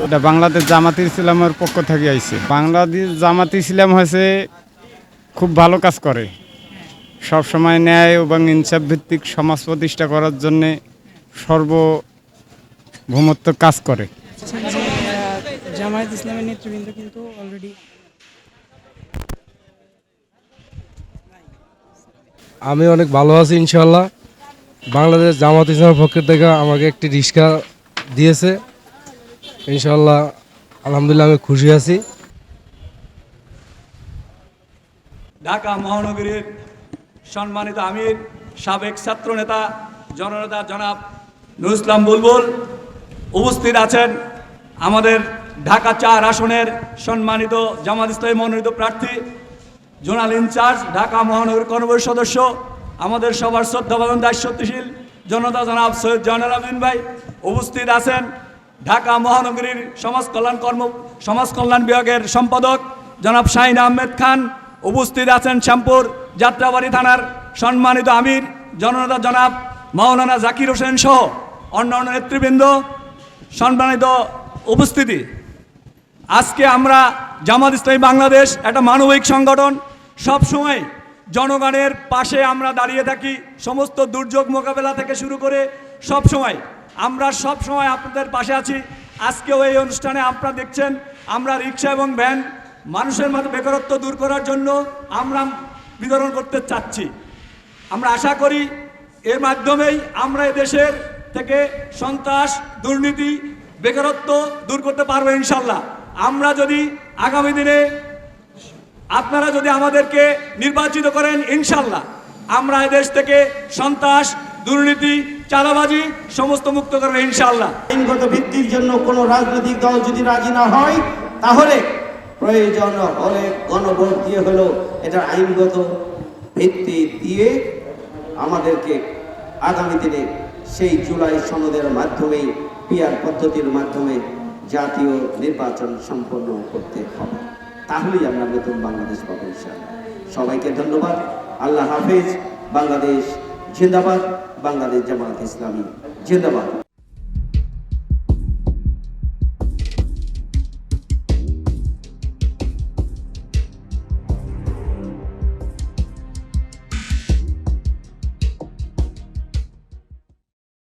এটা বাংলাদেশ জামাত ইসলামের পক্ষ থেকে আইছে। বাংলাদেশ জামাত ইসলাম হয়েছে খুব ভালো কাজ করে, সব সময় ন্যায় এবং ইনসাফ ভিত্তিক সমাজ প্রতিষ্ঠা করার জন্য সর্বভৌমত্ব কাজ করে। জামায়াত ইসলামের নেতৃবৃন্দ কিন্তু অলরেডি আমি অনেক ভালো আছি ইনশাআল্লাহ। বাংলাদেশ জামাত ইসলামের পক্ষ থেকে আমাকে একটি রিক্সা দিয়েছে ইনশাআল্লাহ, আলহামদুলিল্লাহ আমি খুশি আছি। ঢাকা মহানগরীর সম্মানিত আমির, সাবেক ছাত্রনেতা জননেতা জনাব নুরুল ইসলাম বুলবুল উপস্থিত আছেন। আমাদের ঢাকা ৪ আসনের সম্মানিত জামাত ইসলামী মনোনীত প্রার্থী, জোনাল ইনচার্জ, ঢাকা মহানগর কর্মপরিষদ সদস্য, আমাদের সবার শ্রদ্ধাভাজন দায়িত্বশীল জনতা জনাব সৈয়দ জয়নুল আবেদিন ভাই উপস্থিত আছেন। ঢাকা মহানগরীর সমাজ কল্যাণ বিভাগের সম্পাদক জনাব শাহিন আহমেদ খান উপস্থিত আছেন। শ্যামপুর যাত্রাবাড়ি থানার সম্মানিত আমির জননেতা জনাব মাওলানা জাকির হোসেন সহ অন্যান্য নেতৃবৃন্দ, সম্মানিত উপস্থিতি। আজকে আমরা জামাত ইসলামী বাংলাদেশ একটা মানবিক সংগঠন, সবসময় জনগণের পাশে আমরা দাঁড়িয়ে থাকি। সমস্ত দুর্যোগ মোকাবেলা থেকে শুরু করে আমরা সব সময় আপনাদের পাশে আছি। আজকেও এই অনুষ্ঠানে আপনারা দেখছেন আমরা রিক্সা এবং ভ্যান মানুষের মধ্যে বেকারত্ব দূর করার জন্য আমরা বিতরণ করতে চাচ্ছি। আমরা আশা করি এর মাধ্যমেই আমরা দেশের থেকে সন্ত্রাস, দুর্নীতি, বেকারত্ব দূর করতে পারবো ইনশাল্লাহ। আমরা যদি আগামী দিনে আপনারা যদি আমাদেরকে নির্বাচিত করেন, ইনশাল্লাহ আমরা এদেশ থেকে সন্ত্রাস, দুর্নীতি, চাঁদাবাজি সমস্ত মুক্ত করবো ইনশাল্লাহ। আইনগত ভিত্তির জন্য কোনো রাজনৈতিক দল যদি রাজি না হয়, তাহলে প্রয়োজন হলে গণভোট দিয়ে হলেও এটা আইনগত ভিত্তি দিয়ে আমাদেরকে আগামী দিনে সেই জুলাই সনদের মাধ্যমেই পিআর পদ্ধতির মাধ্যমে জাতীয় নির্বাচন সম্পন্ন করতে হবে। তাহলেই আমরা নতুন বাংলাদেশ পাবো ইনশাআল্লাহ। সবাইকে ধন্যবাদ। আল্লাহ হাফেজ। বাংলাদেশ জিন্দাবাদ। বাংলাদেশ জামাত ইসলামী জিন্দাবাদ।